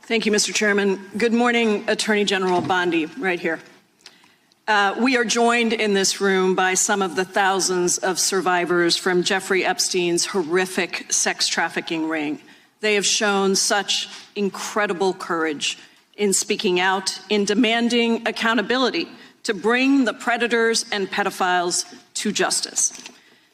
Thank you, Mr. Chairman. Good morning, Attorney General Bondi, right here. We are joined in this room by some of the thousands of survivors from Jeffrey Epstein's horrific sex trafficking ring. They have shown such incredible courage in speaking out, in demanding accountability to bring the predators and pedophiles to justice.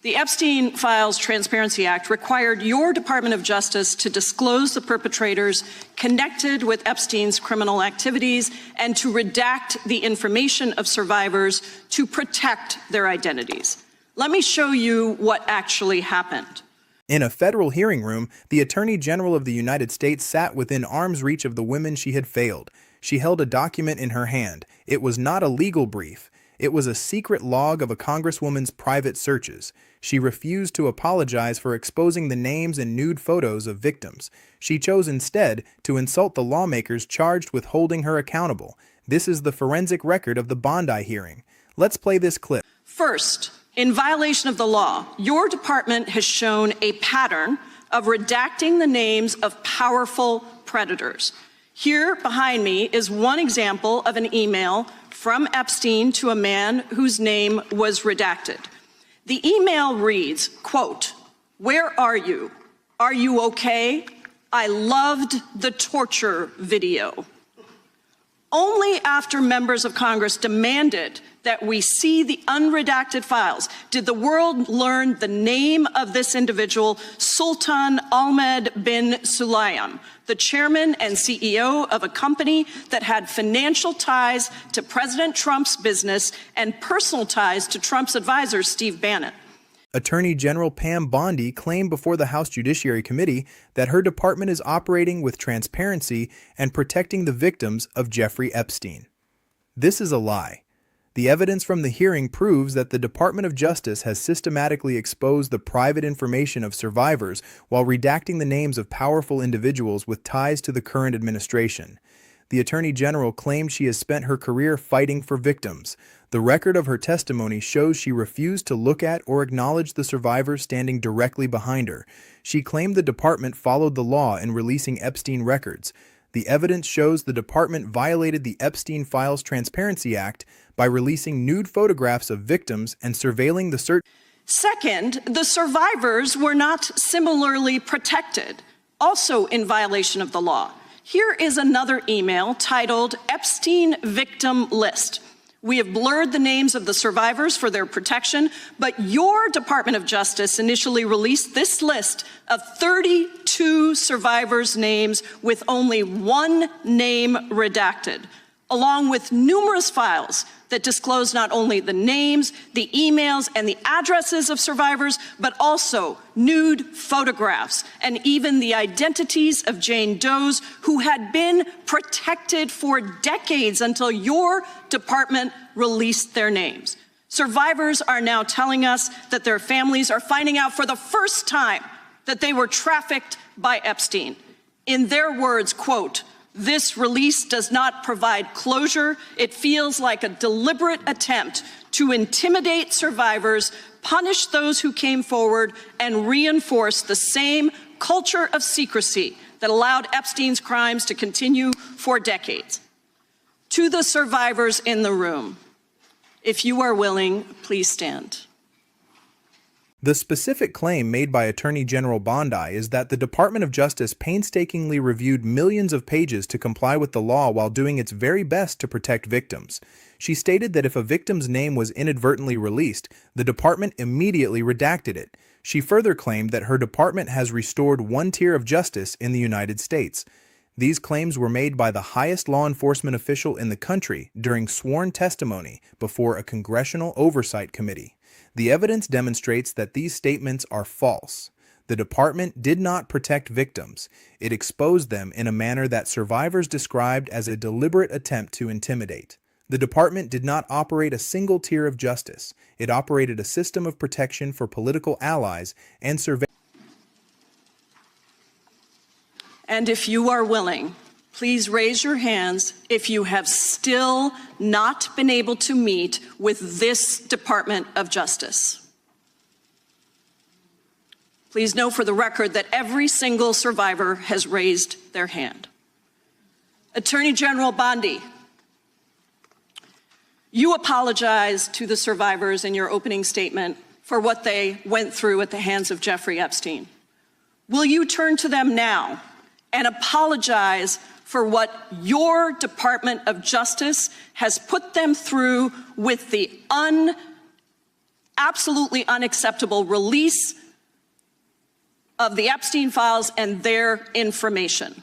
The Epstein Files Transparency Act required your Department of Justice to disclose the perpetrators connected with Epstein's criminal activities and to redact the information of survivors to protect their identities. Let me show you what actually happened. In a federal hearing room, the Attorney General of the United States sat within arm's reach of the women she had failed. She held a document in her hand. It was not a legal brief. It was a secret log of a congresswoman's private searches. She refused to apologize for exposing the names and nude photos of victims. She chose instead to insult the lawmakers charged with holding her accountable. This is the forensic record of the Bondi hearing. Let's play this clip. First, in violation of the law, your department has shown a pattern of redacting the names of powerful predators. Here behind me is one example of an email from Epstein to a man whose name was redacted. The email reads, quote, "Where are you? Are you okay? I loved the torture video." Only after members of Congress demanded that we see the unredacted files did the world learn the name of this individual, Sultan Ahmed bin Sulayem, the chairman and CEO of a company that had financial ties to President Trump's business and personal ties to Trump's advisor, Steve Bannon. Attorney General Pam Bondi claimed before the House Judiciary Committee that her department is operating with transparency and protecting the victims of Jeffrey Epstein. This is a lie. The evidence from the hearing proves that the Department of Justice has systematically exposed the private information of survivors while redacting the names of powerful individuals with ties to the current administration. The Attorney General claimed she has spent her career fighting for victims. The record of her testimony shows she refused to look at or acknowledge the survivors standing directly behind her. She claimed the department followed the law in releasing Epstein records. The evidence shows the department violated the Epstein Files Transparency Act by releasing nude photographs of victims and surveilling the search. Second, the survivors were not similarly protected, also in violation of the law. Here is another email titled Epstein Victim List. We have blurred the names of the survivors for their protection, but your Department of Justice initially released this list of 32 survivors' names with only one name redacted, along with numerous files that disclose not only the names, the emails, and the addresses of survivors, but also nude photographs and even the identities of Jane Does who had been protected for decades until your department released their names. Survivors are now telling us that their families are finding out for the first time that they were trafficked by Epstein. In their words, quote, "This release does not provide closure. It feels like a deliberate attempt to intimidate survivors, punish those who came forward, and reinforce the same culture of secrecy that allowed Epstein's crimes to continue for decades." To the survivors in the room, if you are willing, please stand. The specific claim made by Attorney General Bondi is that the Department of Justice painstakingly reviewed millions of pages to comply with the law while doing its very best to protect victims. She stated that if a victim's name was inadvertently released, the department immediately redacted it. She further claimed that her department has restored one tier of justice in the United States. These claims were made by the highest law enforcement official in the country during sworn testimony before a congressional oversight committee. The evidence demonstrates that these statements are false. The department did not protect victims. It exposed them in a manner that survivors described as a deliberate attempt to intimidate. The department did not operate a single tier of justice. It operated a system of protection for political allies and surveillance. And if you are willing, please raise your hands if you have still not been able to meet with this Department of Justice. Please know for the record that every single survivor has raised their hand. Attorney General Bondi, you apologized to the survivors in your opening statement for what they went through at the hands of Jeffrey Epstein. Will you turn to them now and apologize for what your Department of Justice has put them through with the absolutely unacceptable release of the Epstein files and their information?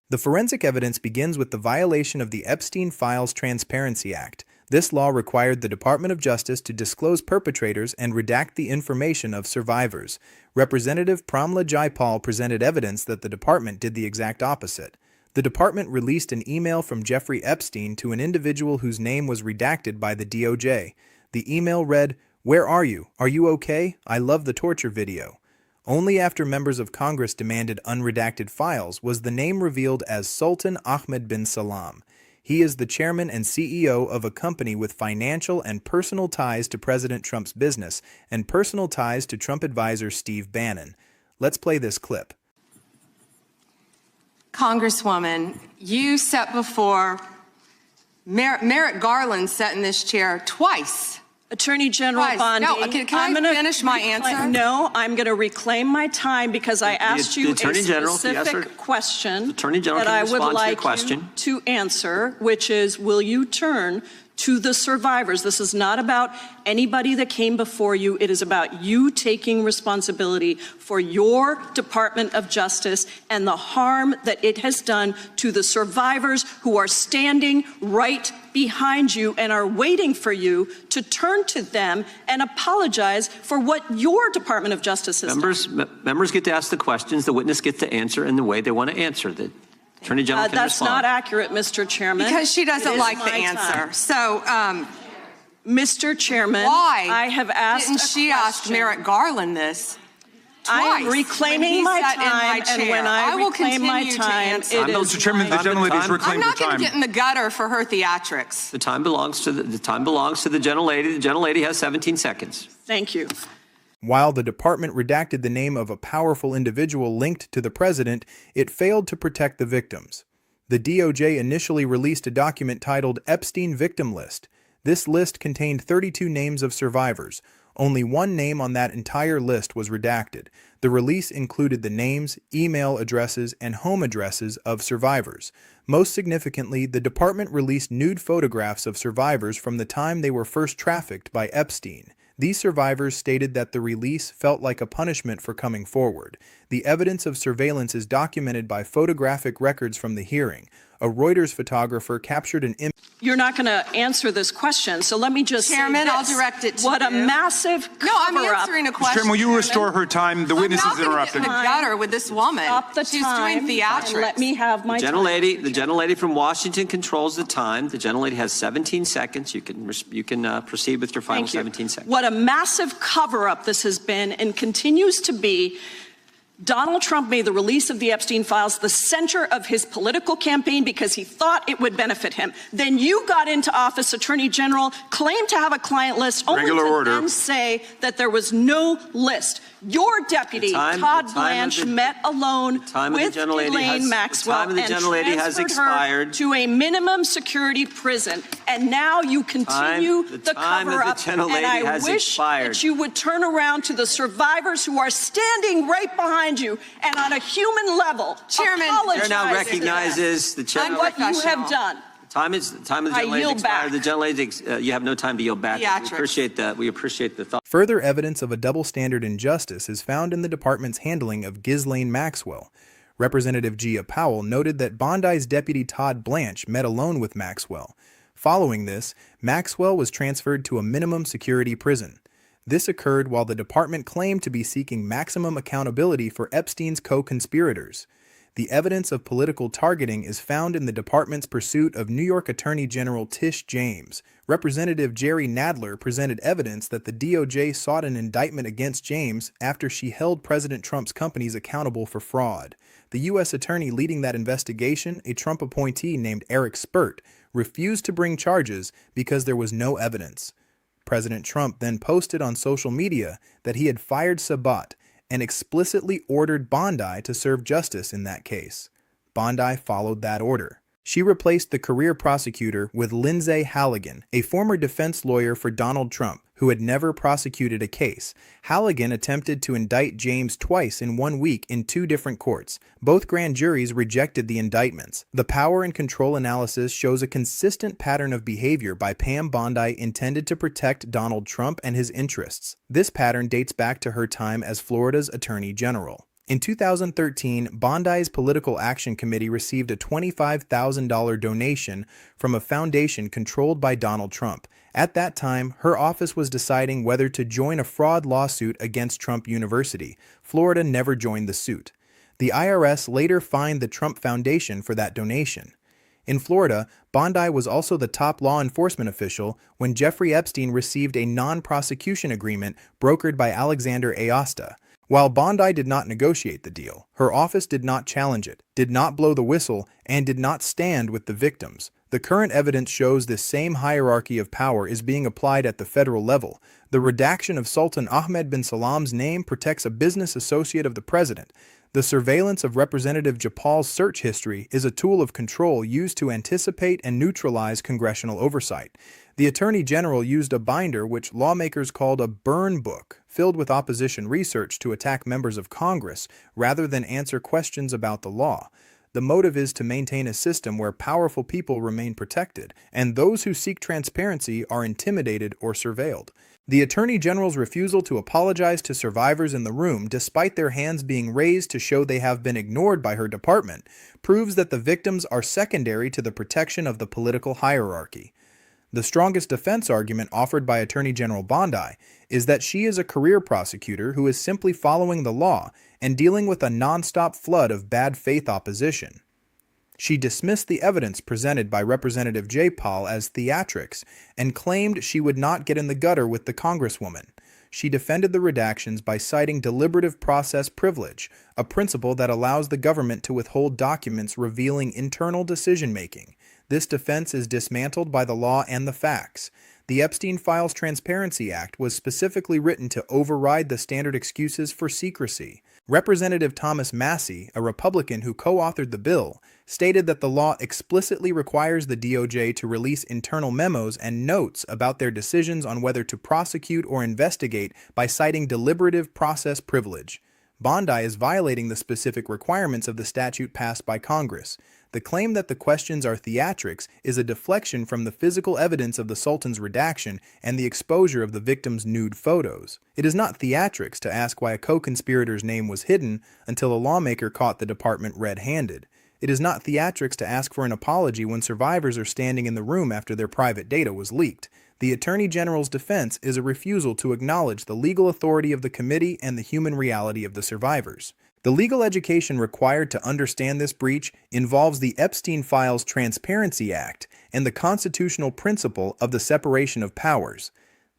The forensic evidence begins with the violation of the Epstein Files Transparency Act. This law required the Department of Justice to disclose perpetrators and redact the information of survivors. Representative Pramila Jayapal presented evidence that the department did the exact opposite. The department released an email from Jeffrey Epstein to an individual whose name was redacted by the DOJ. The email read, "Where are you? Are you okay? I love the torture video." Only after members of Congress demanded unredacted files was the name revealed as Sultan Ahmed bin Salam. He is the chairman and CEO of a company with financial and personal ties to President Trump's business and personal ties to Trump advisor Steve Bannon. Let's play this clip. Congresswoman, you sat before Merrick Garland sat in this chair twice. Attorney General Twice. Bondi, No, can I finish my answer? No, I'm going to reclaim my time because I asked you a specific question that I would like you to answer, which is, will you turn to the survivors? This is not about anybody that came before you. It is about you taking responsibility for your Department of Justice and the harm that it has done to the survivors who are standing right behind you and are waiting for you to turn to them and apologize for what your Department of Justice has done. Members get to ask the questions, the witness gets to answer in the way they want to answer. The Attorney General can That's respond. not accurate, Mr. Chairman. Because she doesn't like the my answer. time. So, Mr. Chairman, why I have asked didn't she ask Merrick Garland this? I am reclaiming my time, and when I reclaim my time, it is Mr. Chairman, the gentlelady has reclaimed her I'm not going time. to get in the gutter for her theatrics. The time belongs to the gentlelady. The gentlelady has 17 seconds. Thank you. While the department redacted the name of a powerful individual linked to the president, it failed to protect the victims. The DOJ initially released a document titled Epstein Victim List. This list contained 32 names of survivors. Only one name on that entire list was redacted. The release included the names, email addresses, and home addresses of survivors. Most significantly, the department released nude photographs of survivors from the time they were first trafficked by Epstein. These survivors stated that the release felt like a punishment for coming forward. The evidence of surveillance is documented by photographic records from the hearing. A Reuters photographer captured an image. You're not going to answer this question, so let me just Chairman, say I'll this. direct it to What you. a massive No, I'm cover-up. answering a question. Chairman, will you restore her time? The witness is I'm not going to interrupted. get in the gutter with this woman. Stop the She's time doing theatrics. and let me have my time. The gentlelady from Washington controls the time. The gentlelady has 17 seconds. You can proceed with your final Thank you. 17 seconds. What a massive cover-up this has been and continues to be. Donald Trump made the release of the Epstein files the center of his political campaign because he thought it would benefit him. Then you got into office, Attorney General, claimed to have a client list, only to then say that there was no list. Your deputy, Todd Blanche, met alone with Elaine Maxwell and transferred her to a minimum security prison. And now you continue the cover-up. And I wish that you would turn around to the survivors who are standing right behind you and on a human level, Chairman, Chair now recognizes the chair. And what you have done. The time of the gentlelady expired. The gentlelady, you have no time to yield back. We appreciate that. We appreciate the thought. Further evidence of a double standard in justice is found in the department's handling of Ghislaine Maxwell. Representative Gia Powell noted that Bondi's deputy Todd Blanche met alone with Maxwell. Following this, Maxwell was transferred to a minimum security prison. This occurred while the department claimed to be seeking maximum accountability for Epstein's co-conspirators. The evidence of political targeting is found in the department's pursuit of New York Attorney General Tish James. Representative Jerry Nadler presented evidence that the DOJ sought an indictment against James after she held President Trump's companies accountable for fraud. The U.S. attorney leading that investigation, a Trump appointee named Eric Spurt, refused to bring charges because there was no evidence. President Trump then posted on social media that he had fired Sabat, and explicitly ordered Bondi to serve justice in that case. Bondi followed that order. She replaced the career prosecutor with Lindsay Halligan, a former defense lawyer for Donald Trump who had never prosecuted a case. Halligan attempted to indict James twice in 1 week in 2 different courts. Both grand juries rejected the indictments. The power and control analysis shows a consistent pattern of behavior by Pam Bondi intended to protect Donald Trump and his interests. This pattern dates back to her time as Florida's Attorney General. In 2013, Bondi's Political Action Committee received a $25,000 donation from a foundation controlled by Donald Trump. At that time, her office was deciding whether to join a fraud lawsuit against Trump University. Florida never joined the suit. The IRS later fined the Trump Foundation for that donation. In Florida, Bondi was also the top law enforcement official when Jeffrey Epstein received a non-prosecution agreement brokered by Alexander Aosta. While Bondi did not negotiate the deal, her office did not challenge it, did not blow the whistle, and did not stand with the victims. The current evidence shows this same hierarchy of power is being applied at the federal level. The redaction of Sultan Ahmed bin Salam's name protects a business associate of the president. The surveillance of Representative Jayapal's search history is a tool of control used to anticipate and neutralize congressional oversight. The Attorney General used a binder which lawmakers called a burn book, filled with opposition research to attack members of Congress rather than answer questions about the law. The motive is to maintain a system where powerful people remain protected, and those who seek transparency are intimidated or surveilled. The Attorney General's refusal to apologize to survivors in the room, despite their hands being raised to show they have been ignored by her department, proves that the victims are secondary to the protection of the political hierarchy. The strongest defense argument offered by Attorney General Bondi is that she is a career prosecutor who is simply following the law and dealing with a nonstop flood of bad faith opposition. She dismissed the evidence presented by Representative Jayapal as theatrics and claimed she would not get in the gutter with the Congresswoman. She defended the redactions by citing deliberative process privilege, a principle that allows the government to withhold documents revealing internal decision-making. This defense is dismantled by the law and the facts. The Epstein Files Transparency Act was specifically written to override the standard excuses for secrecy. Representative Thomas Massie, a Republican who co-authored the bill, stated that the law explicitly requires the DOJ to release internal memos and notes about their decisions on whether to prosecute or investigate by citing deliberative process privilege. Bondi is violating the specific requirements of the statute passed by Congress. The claim that the questions are theatrics is a deflection from the physical evidence of the Sultan's redaction and the exposure of the victim's nude photos. It is not theatrics to ask why a co-conspirator's name was hidden until a lawmaker caught the department red-handed. It is not theatrics to ask for an apology when survivors are standing in the room after their private data was leaked. The Attorney General's defense is a refusal to acknowledge the legal authority of the committee and the human reality of the survivors. The legal education required to understand this breach involves the Epstein Files Transparency Act and the constitutional principle of the separation of powers.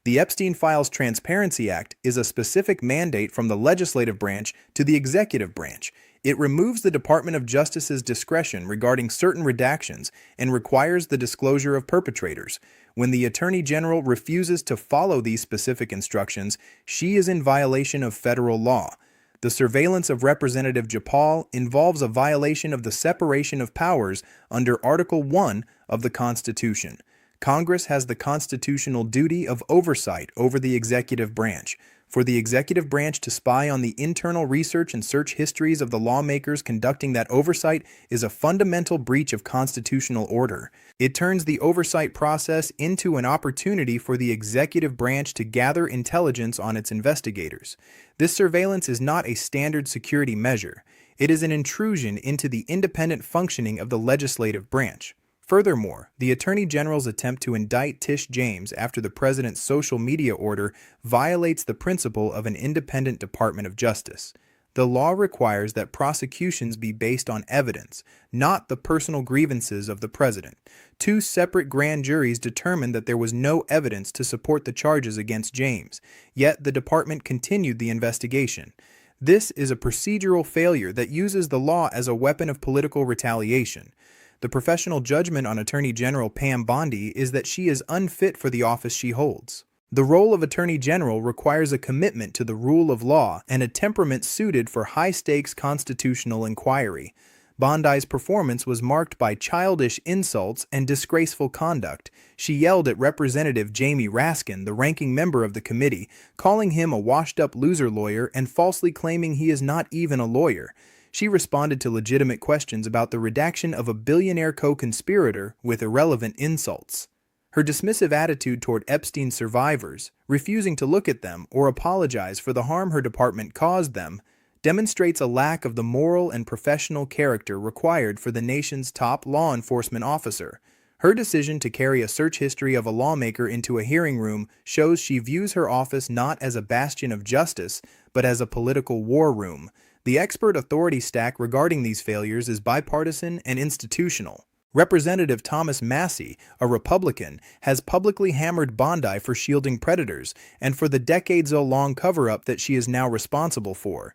The Epstein Files Transparency Act is a specific mandate from the legislative branch to the executive branch. It removes the Department of Justice's discretion regarding certain redactions and requires the disclosure of perpetrators. When the Attorney General refuses to follow these specific instructions, she is in violation of federal law. The surveillance of Representative Jayapal involves a violation of the separation of powers under Article 1 of the Constitution. Congress has the constitutional duty of oversight over the executive branch. For the executive branch to spy on the internal research and search histories of the lawmakers conducting that oversight is a fundamental breach of constitutional order. It turns the oversight process into an opportunity for the executive branch to gather intelligence on its investigators. This surveillance is not a standard security measure. It is an intrusion into the independent functioning of the legislative branch. Furthermore, the Attorney General's attempt to indict Tish James after the president's social media order violates the principle of an independent Department of Justice. The law requires that prosecutions be based on evidence, not the personal grievances of the president. 2 separate grand juries determined that there was no evidence to support the charges against James, yet the department continued the investigation. This is a procedural failure that uses the law as a weapon of political retaliation. The professional judgment on Attorney General Pam Bondi is that she is unfit for the office she holds. The role of Attorney General requires a commitment to the rule of law and a temperament suited for high-stakes constitutional inquiry. Bondi's performance was marked by childish insults and disgraceful conduct. She yelled at Representative Jamie Raskin, the ranking member of the committee, calling him a washed-up loser lawyer and falsely claiming he is not even a lawyer. She responded to legitimate questions about the redaction of a billionaire co-conspirator with irrelevant insults. Her dismissive attitude toward Epstein's survivors, refusing to look at them or apologize for the harm her department caused them, demonstrates a lack of the moral and professional character required for the nation's top law enforcement officer. Her decision to carry a search history of a lawmaker into a hearing room shows she views her office not as a bastion of justice, but as a political war room. The expert authority stack regarding these failures is bipartisan and institutional. Representative Thomas Massey, a Republican, has publicly hammered Bondi for shielding predators and for the decades-long cover-up that she is now responsible for.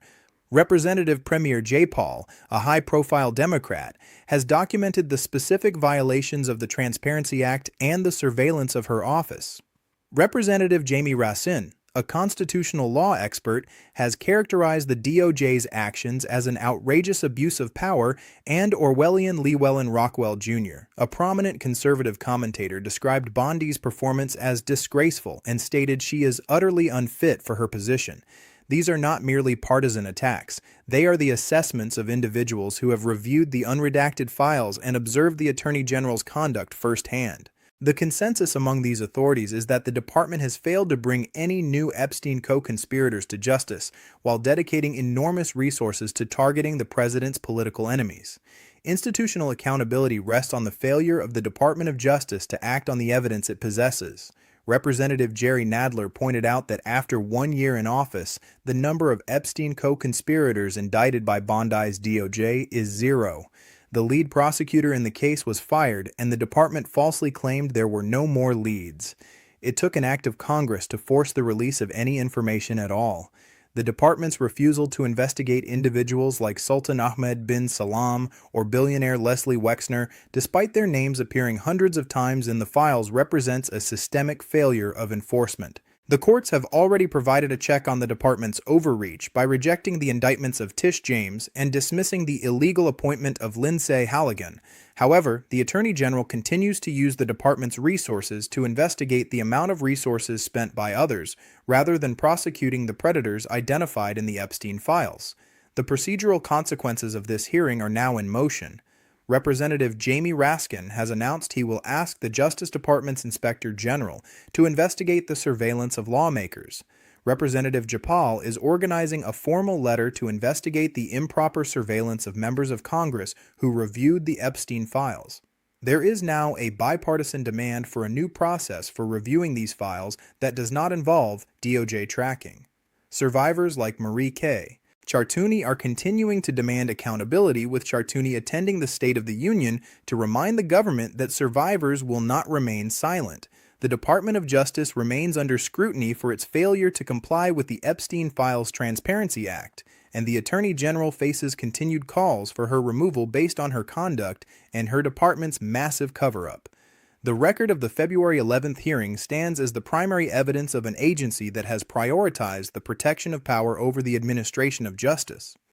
Representative Pramila Jayapal, a high-profile Democrat, has documented the specific violations of the Transparency Act and the surveillance of her office. Representative Jamie Raskin, a constitutional law expert, has characterized the DOJ's actions as an outrageous abuse of power, and Orwellian Llewellyn Rockwell Jr., a prominent conservative commentator, described Bondi's performance as disgraceful and stated she is utterly unfit for her position. These are not merely partisan attacks. They are the assessments of individuals who have reviewed the unredacted files and observed the Attorney General's conduct firsthand. The consensus among these authorities is that the department has failed to bring any new Epstein co-conspirators to justice while dedicating enormous resources to targeting the president's political enemies. Institutional accountability rests on the failure of the Department of Justice to act on the evidence it possesses. Representative Jerry Nadler pointed out that after 1 year in office, the number of Epstein co-conspirators indicted by Bondi's DOJ is 0. The lead prosecutor in the case was fired, and the department falsely claimed there were no more leads. It took an act of Congress to force the release of any information at all. The department's refusal to investigate individuals like Sultan Ahmed bin Salam or billionaire Leslie Wexner, despite their names appearing hundreds of times in the files, represents a systemic failure of enforcement. The courts have already provided a check on the department's overreach by rejecting the indictments of Tish James and dismissing the illegal appointment of Lindsay Halligan. However, the Attorney General continues to use the department's resources to investigate the amount of resources spent by others, rather than prosecuting the predators identified in the Epstein files. The procedural consequences of this hearing are now in motion. Representative Jamie Raskin has announced he will ask the Justice Department's Inspector General to investigate the surveillance of lawmakers. Representative Jayapal is organizing a formal letter to investigate the improper surveillance of members of Congress who reviewed the Epstein files. There is now a bipartisan demand for a new process for reviewing these files that does not involve DOJ tracking. Survivors like Marie K. Chartouni are continuing to demand accountability, with Chartouni attending the State of the Union to remind the government that survivors will not remain silent. The Department of Justice remains under scrutiny for its failure to comply with the Epstein Files Transparency Act, and the Attorney General faces continued calls for her removal based on her conduct and her department's massive cover-up. The record of the February 11th hearing stands as the primary evidence of an agency that has prioritized the protection of power over the administration of justice.